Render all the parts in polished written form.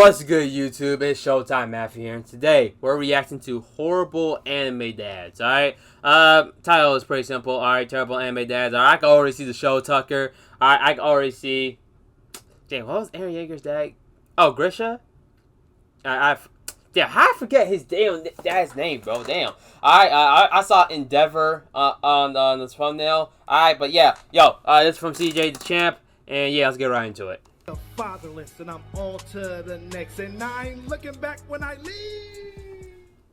What's good, YouTube? It's Showtime Matthew here, and today we're reacting to horrible anime dads. Alright, title is pretty simple. Alright, terrible anime dads. Alright, I can already see the show Tucker. Alright, I can already see. Damn, what was Aaron Yeager's dad? Oh, Grisha. Damn, how I forget his damn dad's name, bro? Damn. Alright, I saw Endeavor on this thumbnail. Alright, but yeah, yo, this is from CJ the Champ, and yeah, let's get right into it. Fatherless, and I'm all to the next, and I ain't looking back when I leave.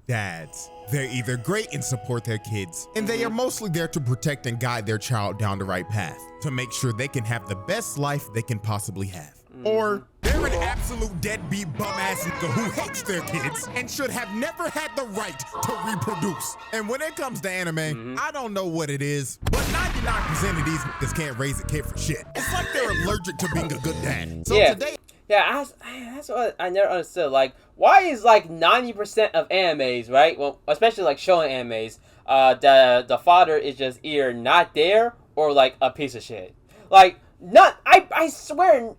Dads. They're either great and support their kids, and they are mostly there to protect and guide their child down the right path, to make sure they can have the best life they can possibly have. Or they're an absolute deadbeat bum-ass nigga who hates their kids and should have never had the right to reproduce. And when it comes to anime, I don't know what it is, but 99% of these niggas can't raise a kid for shit. It's like they're allergic to being a good dad. So today... Yeah, that's what I never understood. Like, why is like 90% of animes, right? Well, especially like showing animes, the father is just either not there or like a piece of shit. Like, I swear,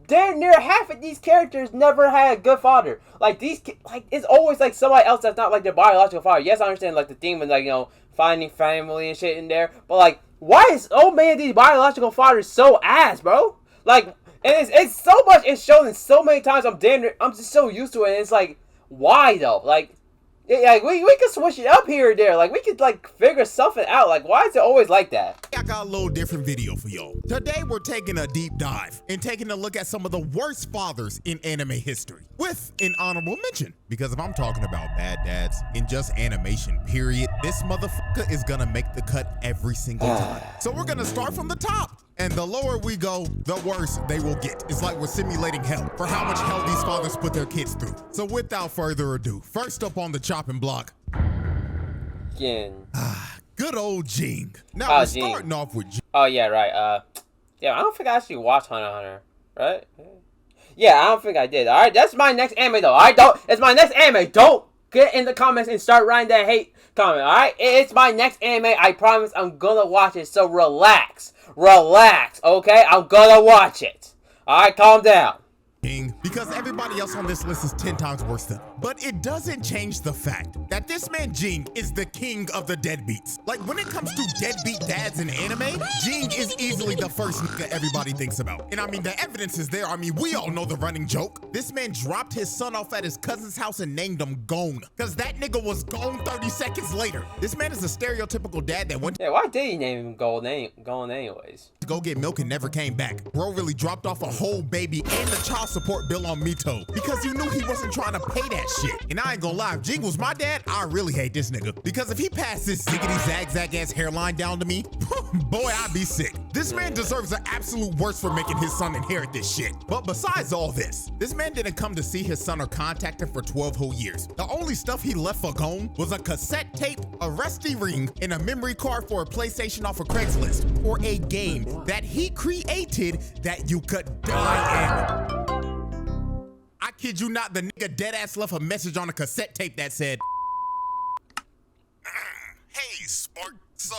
damn near half of these characters never had a good father. Like it's always like somebody else that's not like their biological father. Yes, I understand like the theme of like, you know, finding family and shit in there, but like, why is so many of these biological fathers so ass, bro? Like. And it's so much, it's shown in so many times, I'm just so used to it, and it's like, why though? Like we could switch it up here or there, like, we could, like, figure something out, like, why is it always like that? I got a little different video for y'all. Today, we're taking a deep dive and taking a look at some of the worst fathers in anime history, with an honorable mention, because if I'm talking about bad dads in just animation, period, this motherfucker is gonna make the cut every single time. So we're gonna start from the top. And the lower we go, the worse they will get. It's like we're simulating hell for how much hell these fathers put their kids through. So without further ado, first up on the chopping block. Good old Jing. Now we're starting off with Jing. Oh yeah, right. Yeah, I don't think I actually watched Hunter x Hunter, right? Yeah, I don't think I did. Alright, that's my next anime though. Alright, it's my next anime. Don't get in the comments and start writing that hate comment, alright? It's my next anime. I promise I'm gonna watch it, so relax. Relax, okay? I'm gonna watch it. Alright, calm down. Because everybody else on this list is 10 times worse than him. But it doesn't change the fact that this man Jing is the king of the deadbeats. Like, when it comes to deadbeat dads in anime, Jing is easily the first nigga everybody thinks about. And I mean, the evidence is there. I mean, we all know the running joke. This man dropped his son off at his cousin's house and named him Gone, because that nigga was gone 30 seconds later. This man is a stereotypical dad that went Yeah, why did he name him Gone anyways? To go get milk and never came back. Bro really dropped off a whole baby and the child support bill on Mito because he knew he wasn't trying to pay that shit. And I ain't gonna lie, if Jing was my dad, I really hate this nigga, because if he passed this ziggity zag ass hairline down to me, boy, I'd be sick. This man deserves the absolute worst for making his son inherit this shit. But besides all this man didn't come to see his son or contact him for 12 whole years. The only stuff he left for Gone was a cassette tape, a rusty ring, and a memory card for a PlayStation off of Craigslist, or a game that he created that you could die in. I kid you not, the nigga deadass left a message on a cassette tape that said, "Hey, Spark, so,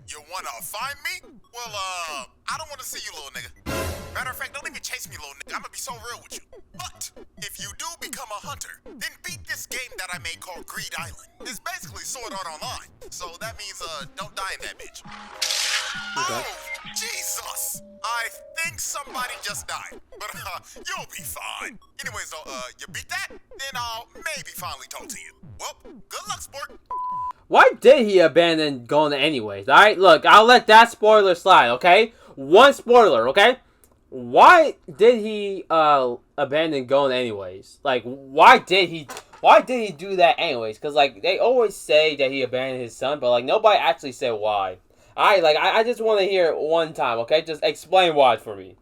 you wanna find me? Well, I don't wanna see you, little nigga. Matter of fact, don't even chase me, little nigga. I'm gonna be so real with you. But if you do become a hunter, then beat this game that I made called Greed Island. It's basically Sword Art Online. So that means, don't die in that bitch." Oh, Jesus! I think somebody just died, but you'll be fine. Anyways, though, you beat that? Then I'll maybe finally talk to you. Well, good luck, sport. Why did he abandon Gone anyways? Alright, look, I'll let that spoiler slide, okay? One spoiler, okay? Why did he abandon Gone anyways? Like, why did he do that anyways? Because, like, they always say that he abandoned his son, but, like, nobody actually said why. Alright, like, I just want to hear it one time, okay? Just explain why for me.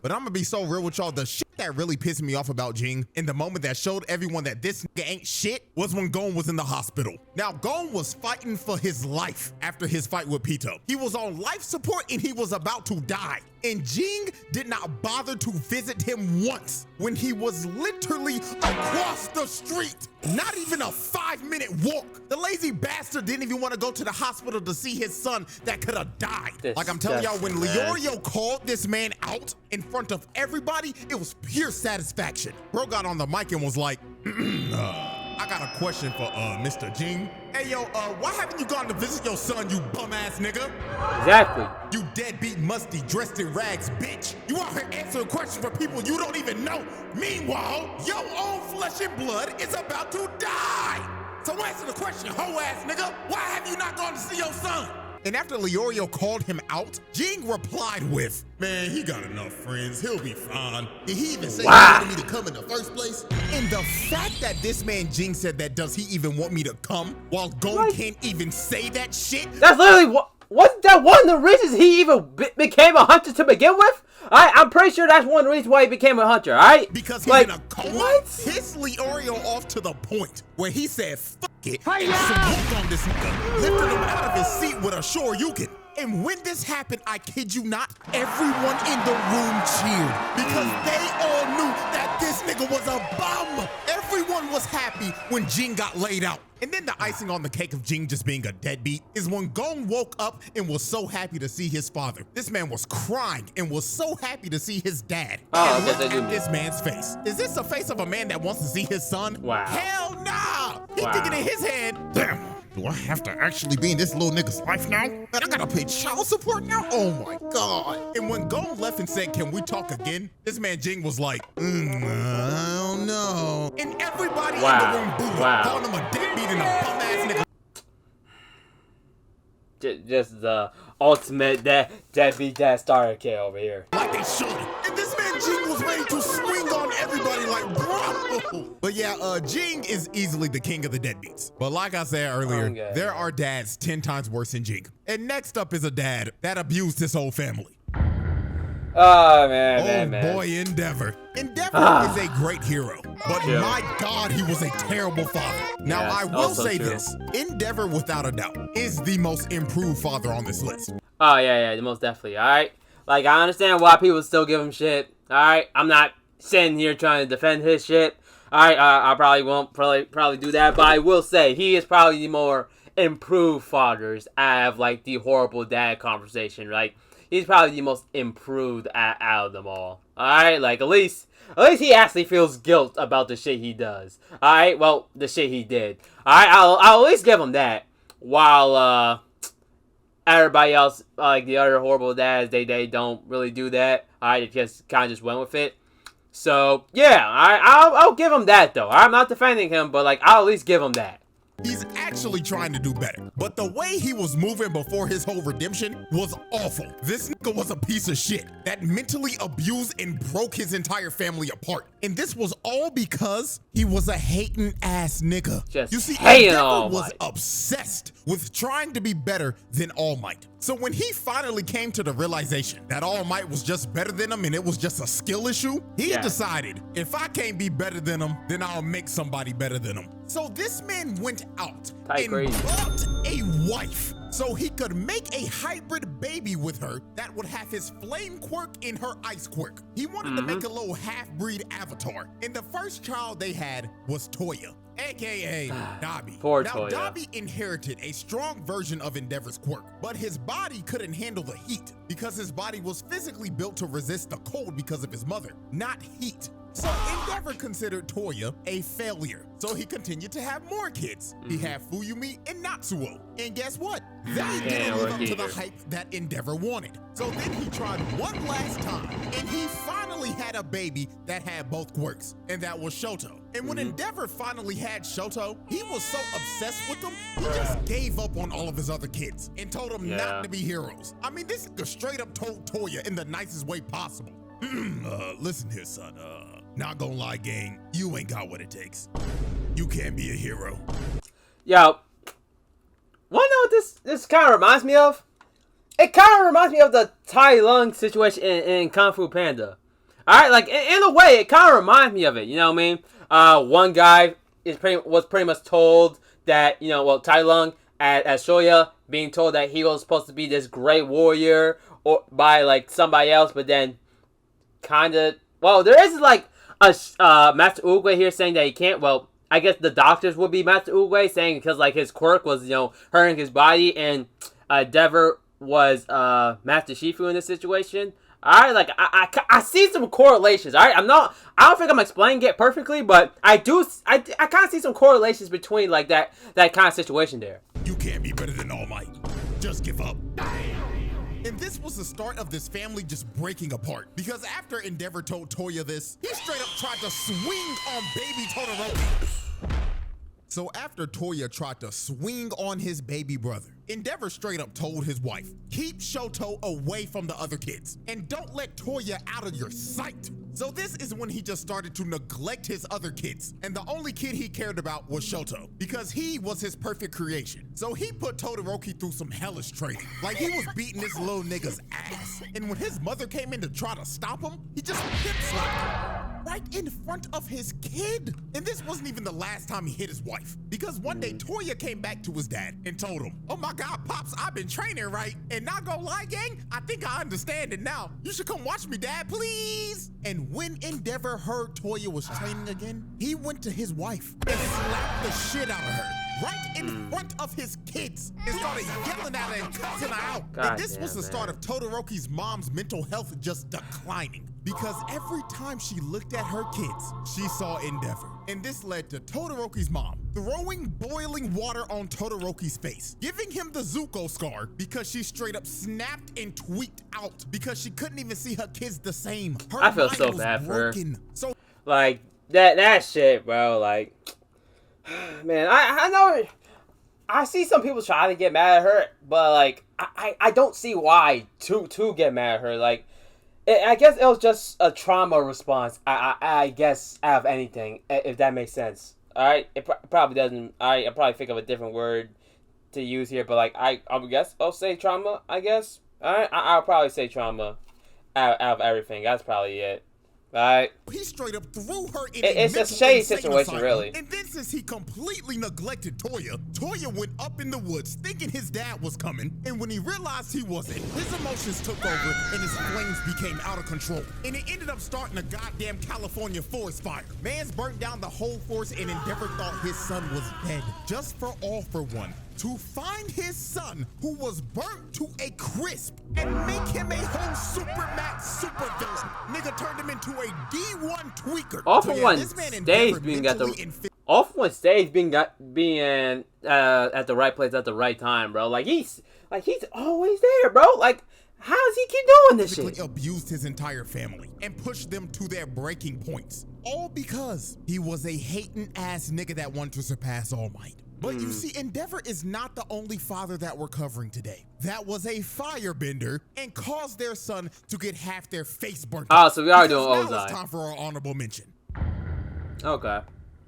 But I'm gonna be so real with y'all, the shit that really pissed me off about Jing, in the moment that showed everyone that this nigga ain't shit, was when Gon was in the hospital. Now, Gon was fighting for his life after his fight with Pito. He was on life support and he was about to die. And Jing did not bother to visit him once when he was literally across the street. Not even a 5-minute walk. The lazy bastard didn't even want to go to the hospital to see his son that could have died. Like I'm telling y'all, when Leorio called this man out in front of everybody, it was pure satisfaction. Bro got on the mic and was like, I got a question for Mr. Jing. Hey, yo, why haven't you gone to visit your son, you bum-ass nigga? Exactly. You deadbeat, musty, dressed in rags, bitch. You out here answering questions for people you don't even know. Meanwhile, your own flesh and blood is about to die. So answer the question, hoe-ass nigga. Why have you not gone to see your son? And after Leorio called him out, Jing replied with, man, he got enough friends. He'll be fine. Did he even say he wanted me to come in the first place? And the fact that this man Jing said that, does he even want me to come, while Gon can't even say that shit? That's literally what. Wasn't that one of the reasons he even became a hunter to begin with? I'm pretty sure that's one reason why he became a hunter, alright? Because he's in a coma? What? Pissed Leorio off to the point where he said, fuck it, and swooped on this nigga, lifted him out of his seat with a Shoryuken. And when this happened, I kid you not, everyone in the room cheered because they all knew that this nigga was a bum. Everyone was happy when Jing got laid out. And then the icing on the cake of Jing just being a deadbeat is when Gon woke up and was so happy to see his father. This man was crying and was so happy to see his dad. And look at this man's face. Is this the face of a man that wants to see his son? Wow. Hell nah! He thinking in his head, damn. Do I have to actually be in this little nigga's life now? And I gotta pay child support now? Oh my God. And when Gon left and said, can we talk again? This man Jing was like, I don't know. And everybody in the room booed him, calling him a deadbeat and a bum-ass nigga. Just the ultimate deadbeat dad starter kid over here. Like they should. And this man Jing was ready to swing on everybody like, bro. But yeah, Jing is easily the king of the deadbeats. But like I said earlier, there are dads 10 times worse than Jing. And next up is a dad that abused his whole family. Oh, man, boy, Endeavor. Endeavor is a great hero, but my God, he was a terrible father. Now, I will say this. Endeavor, without a doubt, is the most improved father on this list. Oh, yeah, most definitely, alright? Like, I understand why people still give him shit, alright? I'm not sitting here trying to defend his shit. Alright, I probably won't probably do that, but I will say, he is probably the more improved fathers out of, like, the horrible dad conversation, like, he's probably the most improved out of them all. Alright, like, at least he actually feels guilt about the shit he does. Alright, well, the shit he did. Alright, I'll at least give him that. While, everybody else, like, the other horrible dads, they don't really do that. Alright, they just kind of just went with it. So, yeah, I'll give him that, though. I'm not defending him, but, like, I'll at least give him that. He's actually trying to do better. But the way he was moving before his whole redemption was awful. This nigga was a piece of shit that mentally abused and broke his entire family apart. And this was all because he was a hating ass nigga. Just you see, Endeavor was obsessed with trying to be better than All Might. So when he finally came to the realization that All Might was just better than him and it was just a skill issue, he decided, if I can't be better than him, then I'll make somebody better than him. So this man went out and bought a wife so he could make a hybrid baby with her that would have his flame quirk and her ice quirk. He wanted to make a little half-breed avatar. And the first child they had was Toya, aka Dabi. Poor now, Toya. Dabi inherited a strong version of Endeavor's quirk, but his body couldn't handle the heat because his body was physically built to resist the cold because of his mother, not heat. So Endeavor considered Toya a failure, so he continued to have more kids. He had Fuyumi and Natsuo, and guess what? They didn't live up to the hype that Endeavor wanted. So then he tried one last time, and he finally had a baby that had both quirks, and that was Shoto. And when Endeavor finally had Shoto, he was so obsessed with them, he just gave up on all of his other kids and told them not to be heroes. I mean, this nigga straight up told Toya in the nicest way possible. Listen here, son, not gonna lie, gang, you ain't got what it takes. You can't be a hero. Yo, wanna know what this kind of reminds me of? It kind of reminds me of the Tai Lung situation in Kung Fu Panda. Alright, like, in a way, it kind of reminds me of it, you know what I mean? One guy was pretty much told that, you know, well, Tai Lung, as Shoya, being told that he was supposed to be this great warrior, or by like somebody else, but then kind of, well, there is like a Master Oogway here saying that he can't. Well, I guess the doctors would be Master Oogway saying because like his quirk was, you know, hurting his body, and Endeavor was Master Shifu in this situation. Alright, like I see some correlations. Alright, I don't think I'm explaining it perfectly, but I kind of see some correlations between like that kind of situation there. You can't be better than All Might. Just give up. And this was the start of this family just breaking apart. Because after Endeavor told Toya this, he straight up tried to swing on baby Todoroki. So after Toya tried to swing on his baby brother, Endeavor straight up told his wife, keep Shoto away from the other kids and don't let Toya out of your sight. So this is when he just started to neglect his other kids, and the only kid he cared about was Shoto because he was hhis perfect creation. So he put Todoroki through some hellish training, like he was beating this little nigga's ass. And when his mother came in to try to stop him, he just hip slapped her right in front of his kid. And this wasn't even the last time he hit his wife, because one day Toya came back to his dad and told him, oh my God, Pops, I've been training right, and not gonna lie, gang, I think I understand it now. You should come watch me, Dad, please. And when Endeavor heard Toya was training again, he went to his wife and slapped the shit out of her right in front of his kids and started yelling at her and cussing her out. And this was the start of Todoroki's mom's mental health just declining, because every time she looked at her kids, she saw Endeavor. And this led to Todoroki's mom throwing boiling water on Todoroki's face, giving him the Zuko scar because she straight up snapped and tweaked out because she couldn't even see her kids the same. Her I feel mind so was bad for her. broken. So Like that shit, bro. Like, man, I know. I see some people try to get mad at her, but like I don't see why to get mad at her. Like, I guess it was just a trauma response. I guess out of anything, if that makes sense. All right, it probably doesn't. I probably think of a different word to use here, but like I guess I'll say trauma. I guess. All right, I'll probably say trauma out of everything. That's probably it. Right. He straight up threw her in it's a shady situation, really. And then since he completely neglected Toya, Toya went up in the woods thinking his dad was coming. And when he realized he wasn't, his emotions took over and his flames became out of control. And it ended up starting a goddamn California forest fire. Man's burnt down the whole forest and Endeavor thought his son was dead. Just for all for one, to find his son who was burnt to a crisp and make him a whole super max super villain. Nigga turned him into a D1 tweaker. All for one stage being at the right place at the right time, bro. Like he's always there, bro. Like, how does he keep doing this shit? Abused his entire family and pushed them to their breaking points. All because he was a hating ass nigga that wanted to surpass All Might. But you see, Endeavor is not the only father that we're covering today. That was a firebender and caused their son to get half their face burnt. Oh, so we are doing Ozai. Now it's time for our honorable mention. Okay.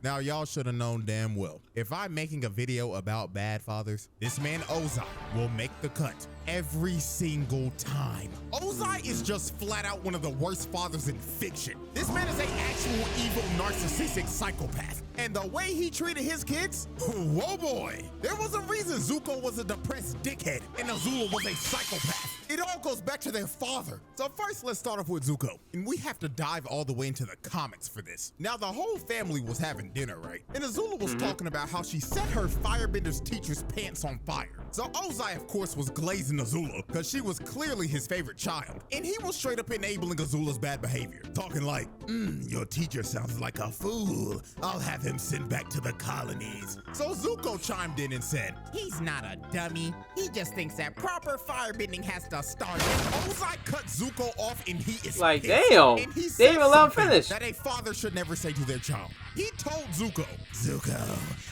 Now, y'all should have known damn well, if I'm making a video about bad fathers, this man Ozai will make the cut every single time. Ozai is just flat out one of the worst fathers in fiction. This man is an actual evil narcissistic psychopath. And the way he treated his kids, whoa boy. There was a reason Zuko was a depressed dickhead and Azula was a psychopath. It all goes back to their father. So first, let's start off with Zuko. And we have to dive all the way into the comics for this. Now, the whole family was having dinner, right? And Azula was talking about how she set her firebender's teacher's pants on fire. So Ozai, of course, was glazing Azula because she was clearly his favorite child. And he was straight up enabling Azula's bad behavior. Talking like, your teacher sounds like a fool. I'll have him sent back to the colonies. So Zuko chimed in and said, he's not a dummy. He just thinks that proper firebending has to start. And Ozai cut Zuko off and he is like, pissed. damn, And he they even let him finish. That a father should never say to their child. He told Zuko,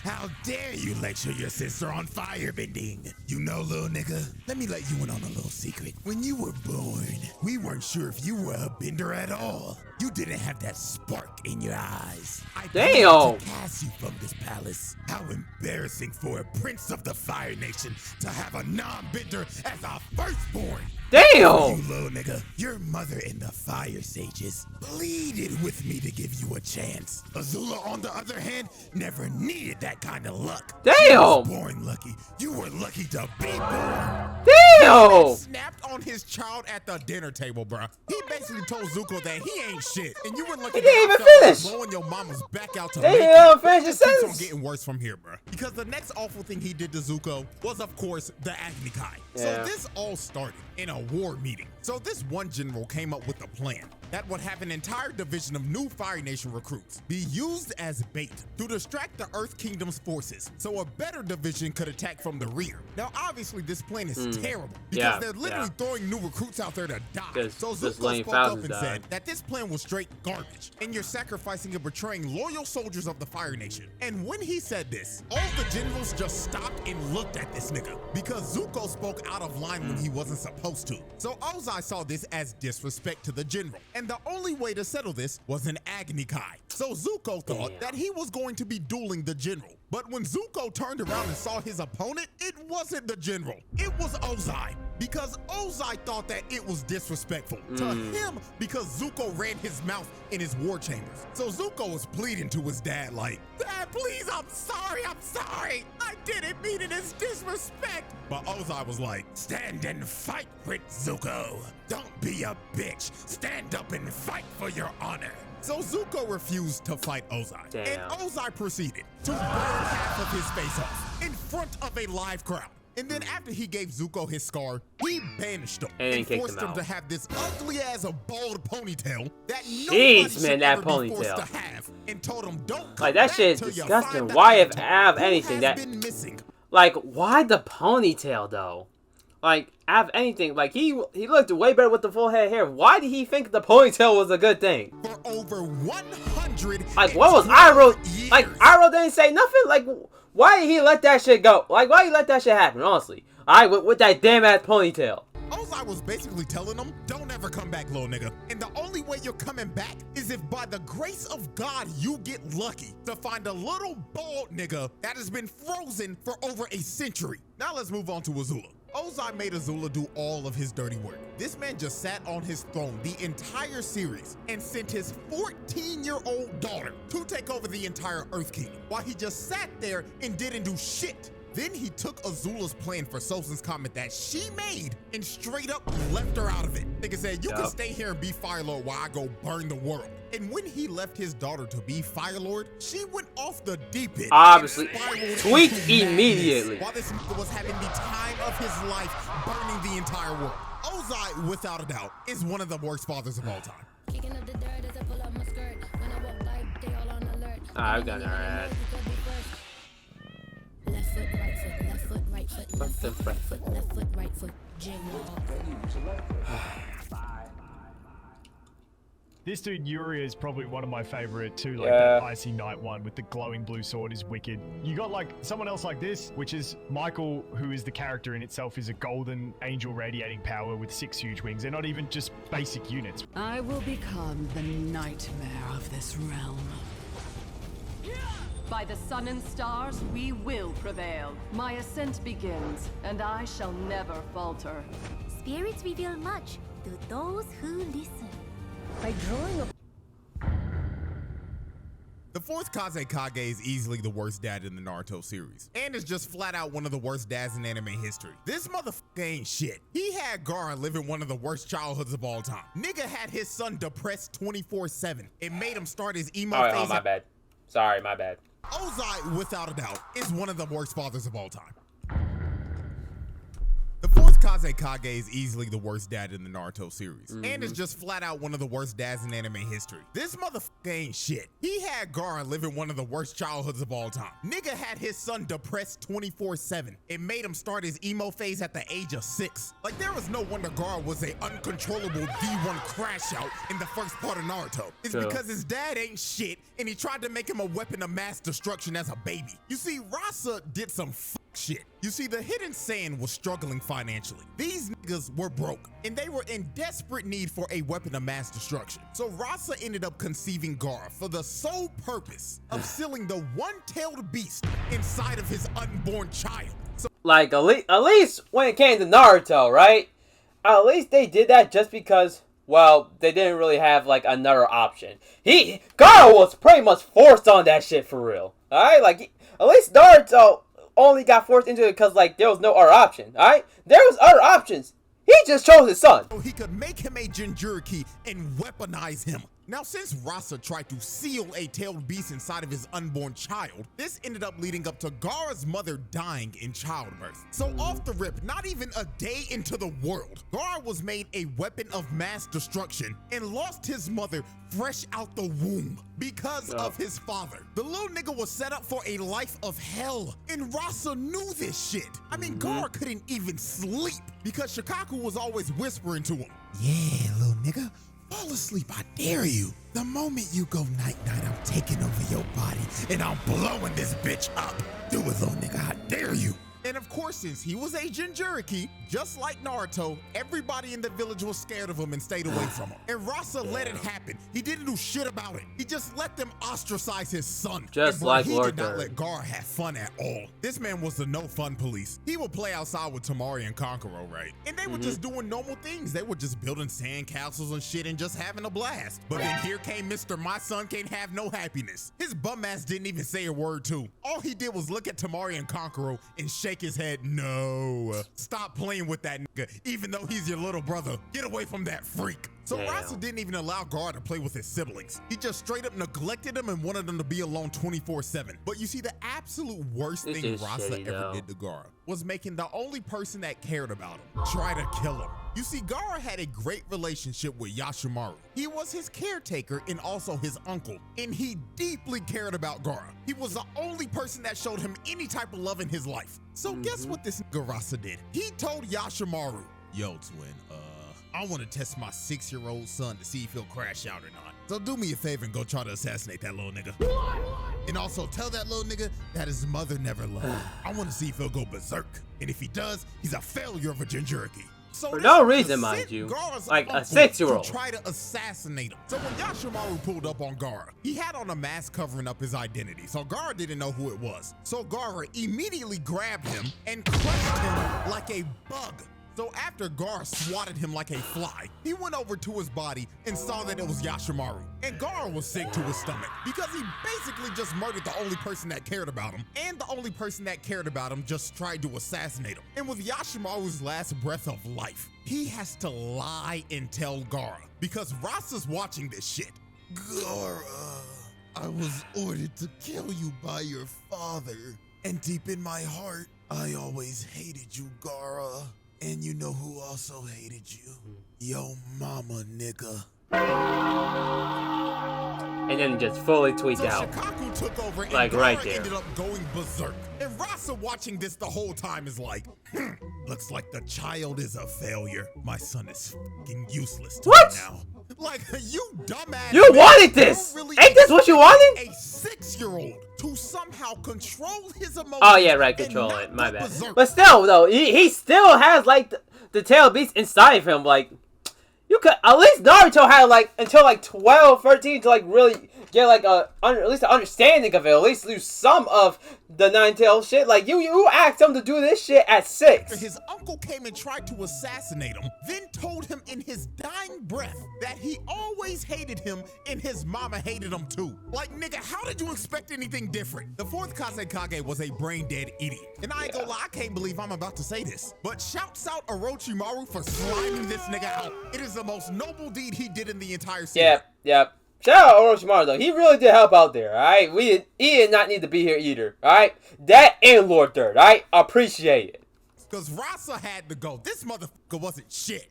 how dare you lecture your sister on firebending? You know, little nigga, let me let you in on a little secret. When you were born, we weren't sure if you were a bender at all. You didn't have that spark in your eyes. I Damn. to cast you from this palace. How embarrassing for a prince of the Fire Nation to have a non-bender as a firstborn. Damn! You little nigga, your mother and the Fire Sages pleaded with me to give you a chance. Azula, on the other hand, never needed that kind of luck. Damn! She was born lucky. You were lucky to be born. Damn! Snapped on his child at the dinner table, bruh. He basically told Zuko that he ain't shit, and you were looking He didn't at even finish. blowing your mama's back out to They make didn't you. even finish his It keeps on sentence. getting worse from here, bruh. Because the next awful thing he did to Zuko was, of course, the Agni Kai. So Yeah. this all started in a war meeting. So this one general came up with a plan that would have an entire division of new Fire Nation recruits be used as bait to distract the Earth Kingdom's forces so a better division could attack from the rear. Now, obviously, this plan is terrible because Yeah, they're literally throwing new recruits out there to die. Just- So just Zuko letting spoke up thousands and die. said that this plan was straight garbage and you're sacrificing and betraying loyal soldiers of the Fire Nation. And when he said this, all the generals just stopped and looked at this nigga because Zuko spoke out of line when he wasn't supposed to. So Ozai saw this as disrespect to the general, and the only way to settle this was an Agni Kai. So Zuko thought that he was going to be dueling the general. But when Zuko turned around and saw his opponent, it wasn't the general. It was Ozai. Because Ozai thought that it was disrespectful to him because Zuko ran his mouth in his war chambers. So Zuko was pleading to his dad like, "Dad, please, I'm sorry. I didn't mean it as disrespect." But Ozai was like, "Stand and fight with Zuko. Don't be a bitch. Stand up and fight for your honor." So Zuko refused to fight Ozai. Damn. And Ozai proceeded to burn half of his face off in front of a live crowd. And then after he gave Zuko his scar, he banished him and kicked forced him him out. to have this ugly as a bald ponytail that Jeez, nobody man, should that ever be forced ponytail. to have, and told him, "Don't come Like, that back shit is till you disgusting. find Why out have who anything has that- been missing." Like, why the ponytail though? Like, have anything? Like, he looked way better with the full head hair. Why did he think the ponytail was a good thing? For over 100 Like, what was Iroh? years. Like, Iroh didn't say nothing. Like, why did he let that shit go? Like, why did he let that shit happen? Honestly, with that damn ass ponytail. Ozai was basically telling him, "Don't ever come back, little nigga. And the only way you're coming back is if by the grace of God you get lucky to find a little bald nigga that has been frozen for over a century." Now let's move on to Azula. Ozai made Azula do all of his dirty work. This man just sat on his throne the entire series and sent his 14-year-old daughter to take over the entire Earth Kingdom while he just sat there and didn't do shit. Then he took Azula's plan for Sozin's comet that she made and straight up left her out of it. Nigga said, "You can stay here and be Fire Lord while I go burn the world." And when he left his daughter to be Fire Lord, she went off the deep end. Obviously, and spiraled tweaked into madness immediately. while this nigga was having the time of his life burning the entire world. Ozai, without a doubt, is one of the worst fathers of all time. Kicking up the dirt as I pull up my skirt. When I walk by, they all on alert. I've got that. Left foot, right foot, left foot, right foot, left foot, right foot, left foot, right foot. Jingle. This dude Yuri is probably one of my favorite too. Like Yeah. that Icy Knight one with the glowing blue sword is wicked. You got like someone else like this, which is Michael, who is the character in itself, is a golden angel radiating power with 6 huge wings. They're not even just basic units. I will become the nightmare of this realm. By the sun and stars, we will prevail. My ascent begins, and I shall never falter. Spirits reveal much to those who listen. By drawing a The fourth Kazekage is easily the worst dad in the Naruto series, and is just flat out one of the worst dads in anime history. This motherfucker ain't shit. He had Gaara living one of the worst childhoods of all time. Nigga had his son depressed 24/7. It made him start his emo Oh, phase. my bad. Sorry, my bad. Ozai, without a doubt, is one of the worst fathers of all time. The fourth Kazekage is easily the worst dad in the Naruto series, and is just flat out one of the worst dads in anime history. This motherfucker ain't shit. He had Gaara living one of the worst childhoods of all time. Nigga had his son depressed 24/7. It made him start his emo phase at the age of 6. Like, there was no wonder Gaara was a uncontrollable D1 crash out in the first part of Naruto. It's True. because his dad ain't shit, and he tried to make him a weapon of mass destruction as a baby. You see, Rasa did some shit. You see, the Hidden Saiyan was struggling financially. These niggas were broke, and they were in desperate need for a weapon of mass destruction. So Rasa ended up conceiving Gaara for the sole purpose of sealing the one-tailed beast inside of his unborn child. So Like, at least when it came to Naruto, right? At least they did that just because, well, they didn't really have, like, another option. Gaara was pretty much forced on that shit for real. Alright? Like, at least Naruto, only got forced into it because like there was no other option. All right, there was other options. He just chose his son. So he could make him a Jinchuriki and weaponize him. Now, since Rasa tried to seal a tailed beast inside of his unborn child, this ended up leading up to Gaara's mother dying in childbirth. So off the rip, not even a day into the world, Gaara was made a weapon of mass destruction and lost his mother fresh out the womb because of his father. The little nigga was set up for a life of hell, and Rasa knew this shit. I mean, Gaara couldn't even sleep because Shikaku was always whispering to him, "Yeah, little nigga, fall asleep, I dare you. The moment you go night-night, I'm taking over your body and I'm blowing this bitch up. Do it, little nigga, I dare you." And of course, since he was a Jinchuriki, just like Naruto, everybody in the village was scared of him and stayed away from him. And Rasa let it happen. He didn't do shit about it. He just let them ostracize his son. Just and like he Lord did not Third. let Gaara have fun at all. This man was the no-fun police. He would play outside with Temari and Kankuro, right? And they were just doing normal things. They were just building sand castles and shit and just having a blast. But then here came Mr. My Son Can't Have No Happiness. His bum ass didn't even say a word too. All he did was look at Temari and Kankuro and shake his head. No. Stop playing with that nigga, even though he's your little brother. Get away from that freak. So Rasa didn't even allow Gaara to play with his siblings. He just straight up neglected them and wanted them to be alone 24/7. But you see, the absolute worst This thing is Rasa shitty, ever though. did to Gaara was making the only person that cared about him try to kill him. You see, Gaara had a great relationship with Yashimaru. He was his caretaker and also his uncle, and he deeply cared about Gaara. He was the only person that showed him any type of love in his life. So guess what this nigga Rasa did? He told Yashimaru, "Yo, twin, I want to test my 6-year-old son to see if he'll crash out or not. So do me a favor and go try to assassinate that little nigga. And also tell that little nigga that his mother never loved him. I want to see if he'll go berserk. And if he does, he's a failure of a Jinchuriki." So For this no nigga reason, mind sent you. Gaara's Like a uncle 6-year-old. to try to assassinate him. So when Yashimaru pulled up on Gaara, he had on a mask covering up his identity. So Gaara didn't know who it was. So Gaara immediately grabbed him and crushed him like a bug. So after Gaara swatted him like a fly, he went over to his body and saw that it was Yashimaru. And Gaara was sick to his stomach because he basically just murdered the only person that cared about him, and the only person that cared about him just tried to assassinate him. And with Yashimaru's last breath of life, he has to lie and tell Gaara because Rasa's watching this shit. "Gaara, I was ordered to kill you by your father. And deep in my heart, I always hated you, Gaara. And you know who also hated you? Yo mama, nigga." And then just fully tweets So out. Shikaku took over and Like, Gaara right there. ended up going berserk. And Rasa watching this the whole time is like, looks like the child is a failure. My son is fucking useless to What? me now. Like, you dumbass. You man, wanted this! don't really Ain't this what you wanted? A 6-year-old to somehow control his emotions. Oh yeah, right, and control not it. My go bad. berserk. But still, though, he still has like the tail beast inside of him. Like, you could at least Naruto had like until like 12, 13 to like really get like at least an understanding of it. At least lose some of the 9-tail shit. Like you asked him to do this shit at 6. His uncle came and tried to assassinate him, then told him in his dying breath that he always hated him and his mama hated him too. Like, nigga, how did you expect anything different? The 4th Kazekage was a brain-dead idiot. And I ain't gonna lie, I can't believe I'm about to say this. But shouts out Orochimaru for sliming this nigga out. It is the most noble deed he did in the entire series. Yep. Shout out Orochimaru though. He really did help out there, alright? He did not need to be here either, alright? That and Lord Third, alright? Appreciate it. Because Rasa had to go. This motherfucker wasn't shit.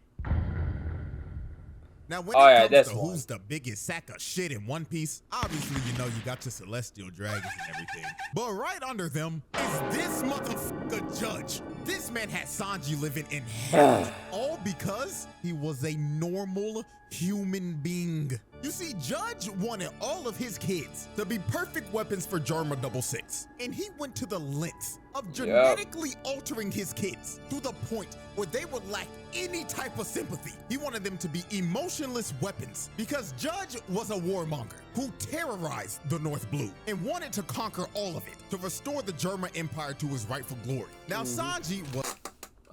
Now, when Oh, it yeah, comes this to one. who's the biggest sack of shit in One Piece, obviously you know you got your celestial dragons and everything. But right under them is this motherfucker Judge. This man had Sanji living in hell, all because he was a normal human being. You see, Judge wanted all of his kids to be perfect weapons for Jarma 66, and he went to the lengths of genetically altering his kids to the point where they would lack any type of sympathy. He wanted them to be emotionless weapons because Judge was a warmonger who terrorized the North Blue and wanted to conquer all of it to restore the German Empire to his rightful glory. Now, Sanji was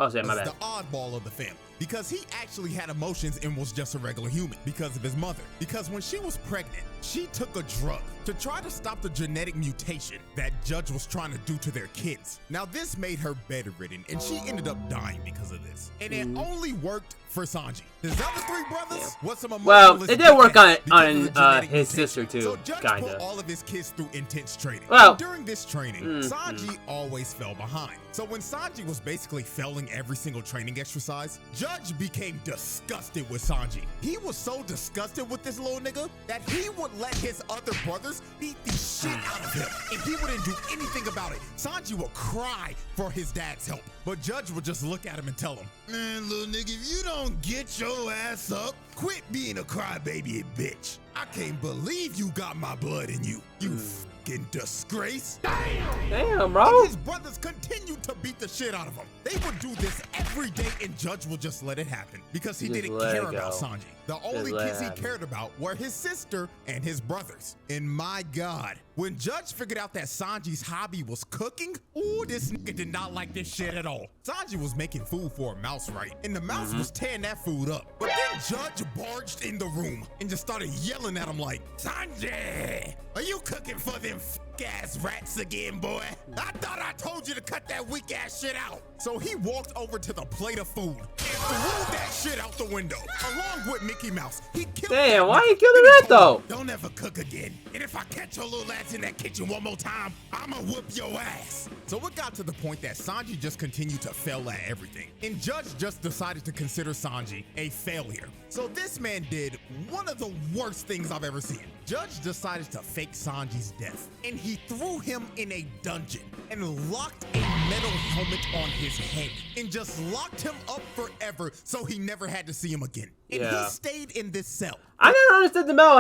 Oh shit, my bad. the oddball of the family. because he actually had emotions and was just a regular human because of his mother. Because when she was pregnant, she took a drug to try to stop the genetic mutation that Judge was trying to do to their kids. Now this made her bedridden and she ended up dying because of this. And it only worked for Sanji. His other three brothers was some Well, it did work on his sister too, so Judge kinda. put all of his kids through intense training. Well, and during this training, Sanji always fell behind. So when Sanji was basically failing every single training exercise, Judge became disgusted with Sanji. He was so disgusted with this little nigga that he would let his other brothers beat the shit out of him, and he wouldn't do anything about it. Sanji would cry for his dad's help, but Judge would just look at him and tell him, "Man, little nigga, if you don't get your ass up, quit being a crybaby and bitch. I can't believe you got my blood in you, you fucking disgrace." Damn, bro. And his brothers continued to beat the shit out of him. They would do this every day, and Judge would just let it happen because he Just didn't let it care about go. Sanji. The only let kids it he happen. cared about were his sister and his brothers. And my God, when Judge figured out that Sanji's hobby was cooking, ooh, this nigga did not like this shit at all. Sanji was making food for a mouse, right? And the mouse was tearing that food up. But then Judge barged in the room and just started yelling at him like, "Sanji, are you cooking for them ass rats again, boy? I thought I told you to cut that weak ass shit out." So he walked over to the plate of food and threw that shit out the window, along with Mickey Mouse. He killed Damn, that why nigga. he killing Then that, told him, though? "Don't ever cook again. And if I catch your little ass in that kitchen one more time, I'ma whoop your ass." So it got to the point that Sanji just continued to fail at everything. And Judge just decided to consider Sanji a failure. So this man did one of the worst things I've ever seen. Judge decided to fake Sanji's death, and he threw him in a dungeon and locked a metal helmet on his head and just locked him up forever so he never had to see him again. And Yeah. he stayed in this cell. I never understood the metal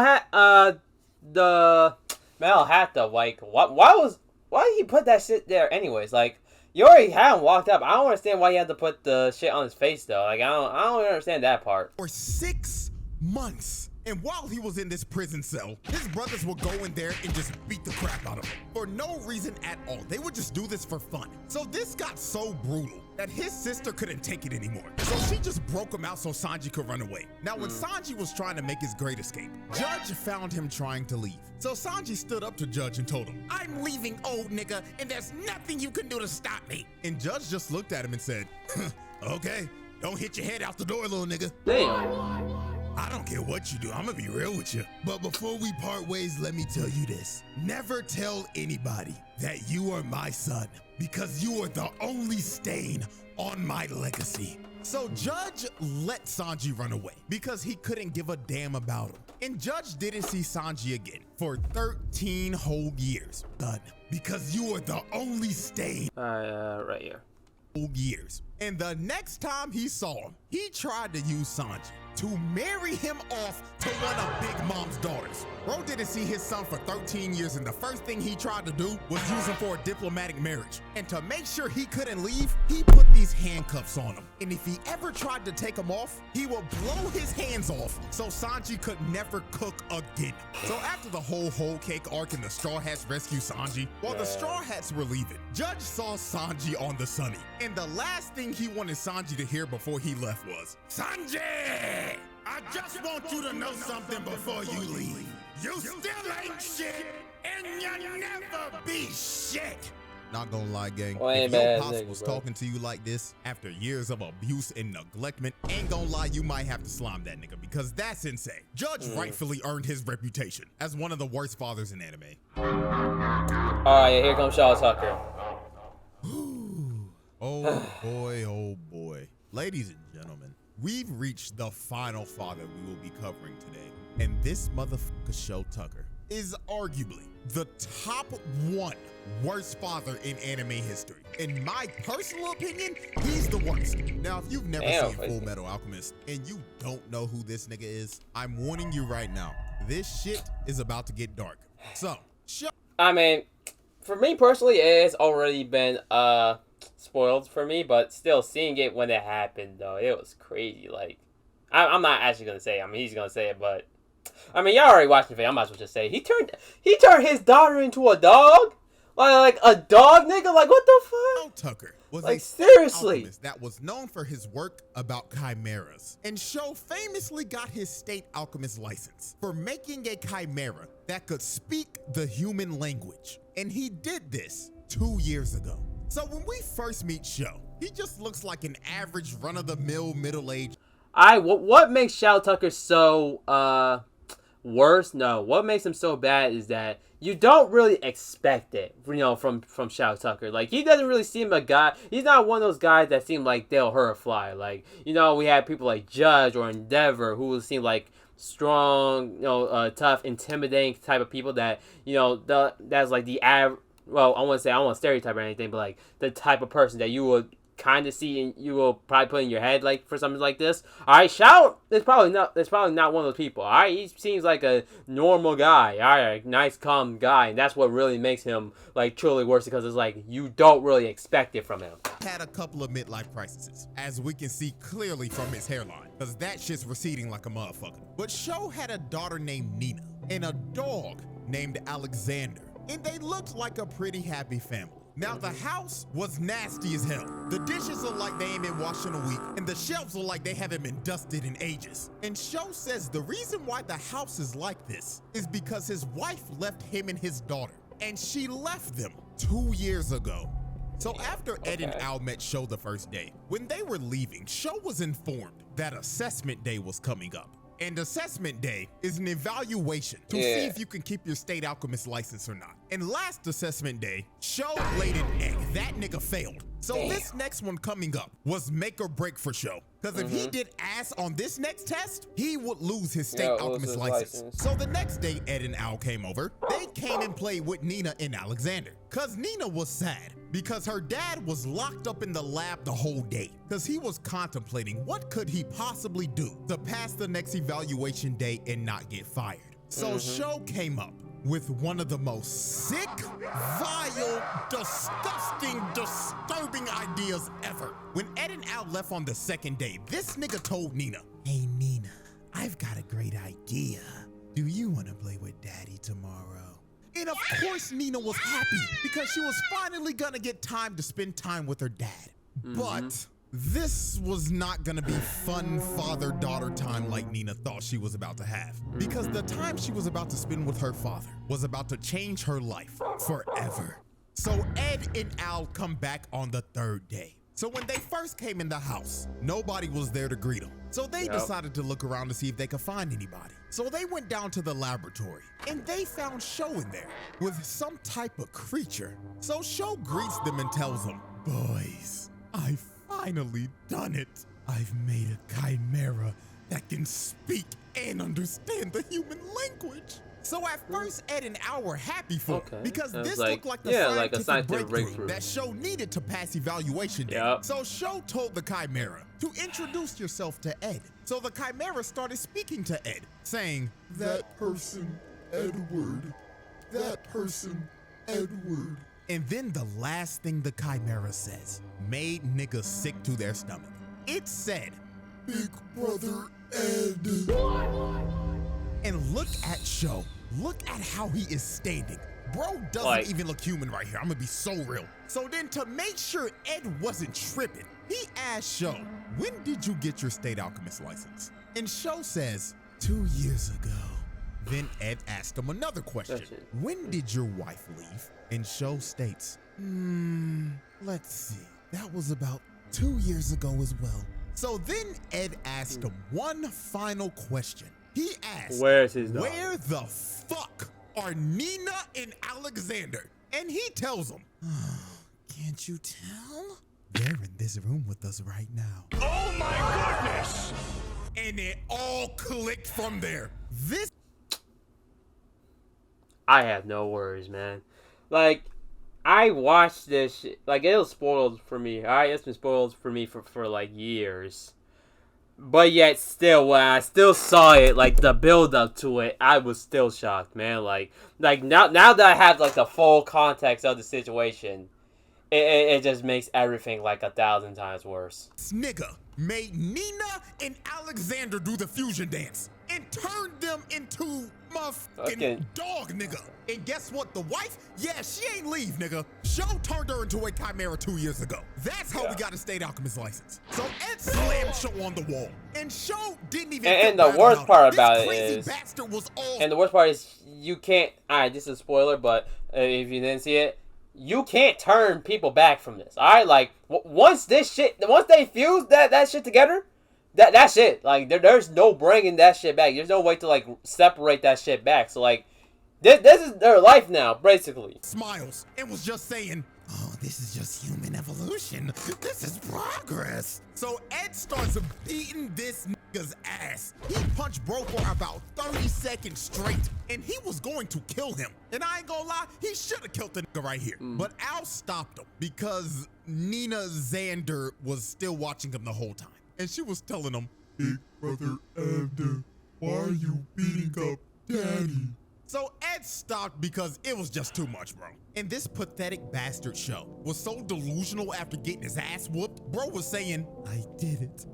hat. Though. Like, why did he put that shit there anyways? Like, you already had him walked up. I don't understand why he had to put the shit on his face though. Like, I don't understand that part. For 6 months. And while he was in this prison cell, his brothers would go in there and just beat the crap out of him for no reason at all. They would just do this for fun. So this got so brutal that his sister couldn't take it anymore. So she just broke him out so Sanji could run away. Now, when Sanji was trying to make his great escape, Judge found him trying to leave. So Sanji stood up to Judge and told him, "I'm leaving, old nigga, and there's nothing you can do to stop me." And Judge just looked at him and said, "Okay, don't hit your head out the door, little nigga. Damn. I don't care what you do, I'm gonna be real with you. But before we part ways, let me tell you this. Never tell anybody that you are my son, because you are the only stain on my legacy." So Judge let Sanji run away because he couldn't give a damn about him. And Judge didn't see Sanji again for 13 whole years. Done. Because you are the only stain. Right here. Years. And the next time he saw him, he tried to use Sanji to marry him off to one of Big Mom's daughters. Bro didn't see his son for 13 years, and the first thing he tried to do was use him for a diplomatic marriage. And to make sure he couldn't leave, he put these handcuffs on him. And if he ever tried to take them off, he would blow his hands off so Sanji could never cook again. So after the whole cake arc and the Straw Hats rescue Sanji, while the Straw Hats were leaving, Judge saw Sanji on the Sunny. And the last thing he wanted Sanji to hear before he left was, "Sanji, I just want you to know something before you leave. You still ain't shit, and you'll never be shit." Not gonna lie, gang. Well, If your bad pops nigga, was bro. talking to you like this after years of abuse and neglectment, ain't gonna lie, you might have to slime that nigga because that's insane. Judge rightfully earned his reputation as one of the worst fathers in anime. Alright, here comes Shaw Tucker. Oh boy. Ladies and gentlemen, we've reached the final father we will be covering today. And this motherfucker, Show Tucker, is arguably the top 1 worst father in anime history. In my personal opinion, he's the worst. Now, if you've never Damn, seen Full Metal Alchemist and you don't know who this nigga is, I'm warning you right now. This shit is about to get dark. So, I mean, for me personally, it has already been spoiled for me, but still seeing it when it happened though, it was crazy. Like, I'm not actually gonna say it. I mean, he's gonna say it, but I mean, y'all already watched the video. I might as well just say it. He turned his daughter into a dog, like a dog, nigga. Like, what the fuck? Tucker was Like, a seriously. alchemist that was known for his work about chimeras. And Sho famously got his state alchemist license for making a chimera that could speak the human language. And he did this 2 years ago. So when we first meet Sho, he just looks like an average run-of-the-mill middle-aged. What makes Shao Tucker so worse? No, what makes him so bad is that you don't really expect it, from Shao Tucker. Like, he doesn't really seem a guy. He's not one of those guys that seem like they'll hurt a fly. Like, we have people like Judge or Endeavor who seem like strong, tough, intimidating type of people that that's like the average. Well, I don't want to stereotype or anything, but like the type of person that you would kind of see and you will probably put in your head like for something like this. All right, Shao is probably not one of those people. All right, he seems like a normal guy. All right, nice calm guy, and that's what really makes him like truly worse, because it's like you don't really expect it from him. Had a couple of midlife crises, as we can see clearly from his hairline, because that shit's receding like a motherfucker. But Sho had a daughter named Nina and a dog named Alexander, and they looked like a pretty happy family. Now, the house was nasty as hell. The dishes are like they ain't been washed in a week, and the shelves are like they haven't been dusted in ages. And Sho says the reason why the house is like this is because his wife left him and his daughter, and she left them 2 years ago. So after Ed and Al met Sho the first day, when they were leaving, Sho was informed that assessment day was coming up. And assessment day is an evaluation to see if you can keep your state alchemist license or not. And last assessment day, Sho laid an egg. That nigga failed. So this next one coming up was make or break for Sho. Because if he did ass on this next test, he would lose his state alchemist license. So the next day Ed and Al came over, they came and played with Nina and Alexander. Cause Nina was sad because her dad was locked up in the lab the whole day. Cause he was contemplating what could he possibly do to pass the next evaluation day and not get fired. So Sho came up with one of the most sick, vile, disgusting, disturbing ideas ever. When Ed and Al left on the second day, this nigga told Nina, "Hey Nina, I've got a great idea. Do you want to play with Daddy tomorrow?" And of course Nina was happy because she was finally gonna get time to spend time with her dad. But this was not gonna be fun father-daughter time like Nina thought she was about to have, because the time she was about to spend with her father was about to change her life forever. So Ed and Al come back on the third day. So when they first came in the house, nobody was there to greet them. So they decided to look around to see if they could find anybody. So they went down to the laboratory and they found Sho in there with some type of creature. So Sho greets them and tells them, "Boys, I've finally done it. I've made a chimera that can speak and understand the human language." So at first, Ed and Al were happy for him because this looked like the scientific breakthrough that Sho needed to pass evaluation day. So Sho told the chimera to introduce yourself to Ed. So the chimera started speaking to Ed, saying, "That person, Edward. That person, Edward." And then the last thing the chimera says made niggas sick to their stomach. It said, "Big brother Ed." And look at Sho. Look at how he is standing. Bro doesn't even look human right here. I'm gonna be so real. So then to make sure Ed wasn't tripping, he asked Sho, "When did you get your state alchemist license?" And Sho says, 2 years ago. Then Ed asked him another question. "When did your wife leave?" And Sho states, let's see. That was about 2 years ago as well. So then Ed asked him one final question. He asked, "Where's his dog? Where the fuck are Nina and Alexander?" And he tells him, "Can't you tell? They're in this room with us right now." Oh my goodness! And it all clicked from there. I have no words, man. Like, I watched this shit. Like, it was spoiled for me. Alright, it's been spoiled for me for like years. But yet still, when I still saw it, like the build up to it, I was still shocked, man. Like now that I have like the full context of the situation, it just makes everything like 1,000 times worse. This nigga made Nina and Alexander do the fusion dance and turned them into motherfucking dog nigga. And guess what? The wife? Yeah, she ain't leave, nigga. Show turned her into a chimera 2 years ago. That's how we got a state alchemist license. So Ed slammed Show on the wall. And Show didn't even And the worst part about it is, bastard was all and the worst part is you can't, alright, this is a spoiler, but if you didn't see it, you can't turn people back from this. Alright, like once they fuse that shit together, that's it. Like there's no bringing that shit back. There's no way to like separate that shit back. So like this is their life now, basically. Smiles and was just saying, oh, this is just human evolution. This is progress. So Ed starts beating this nigga's ass. He punched Bro for about 30 seconds straight, and he was going to kill him. And I ain't gonna lie, he should have killed the nigga right here. But Al stopped him because Nina Xander was still watching him the whole time. And she was telling him, Big brother Ed, why are you beating up Daddy? So Ed stopped because it was just too much, bro. And this pathetic bastard Show was so delusional after getting his ass whooped. Bro was saying, I did it.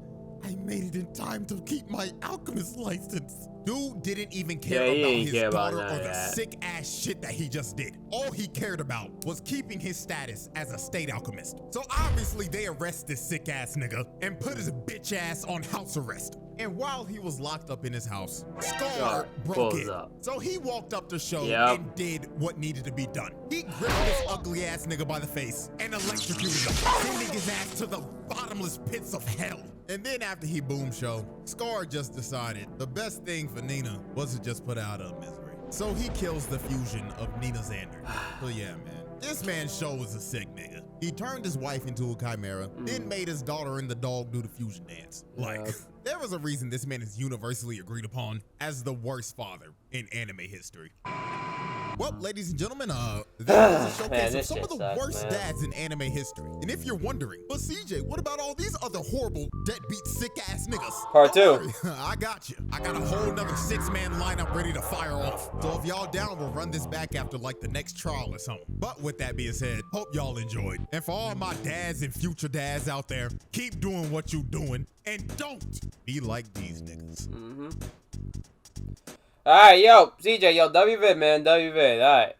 I made it in time to keep my alchemist license. Dude didn't even care about his daughter or the sick ass shit that he just did. All he cared about was keeping his status as a state alchemist. So obviously they arrest this sick ass nigga and put his bitch ass on house arrest. And while he was locked up in his house, Scar broke in. So he walked up to Show and did what needed to be done. He gripped this ugly ass nigga by the face and electrocuted him, sending his ass to the bottomless pits of hell. And then after he boomed Show, Scar just decided the best thing for Nina was to just put out of misery. So he kills the fusion of Nina Xander. So yeah, man. This man Show is a sick nigga. He turned his wife into a chimera, then made his daughter and the dog do the fusion dance. Like, there was a reason this man is universally agreed upon as the worst father in anime history. Well, ladies and gentlemen, that was a showcase of some of the worst dads in anime history. And if you're wondering, but CJ, what about all these other horrible, deadbeat, sick-ass niggas? Part 2. I got you. I got a whole nother 6-man lineup ready to fire off. So if y'all down, we'll run this back after like the next trial or something. But with that being said, hope y'all enjoyed. And for all my dads and future dads out there, keep doing what you doing and don't be like these niggas. Alright, yo, CJ, yo, WVid, man, WVid, alright.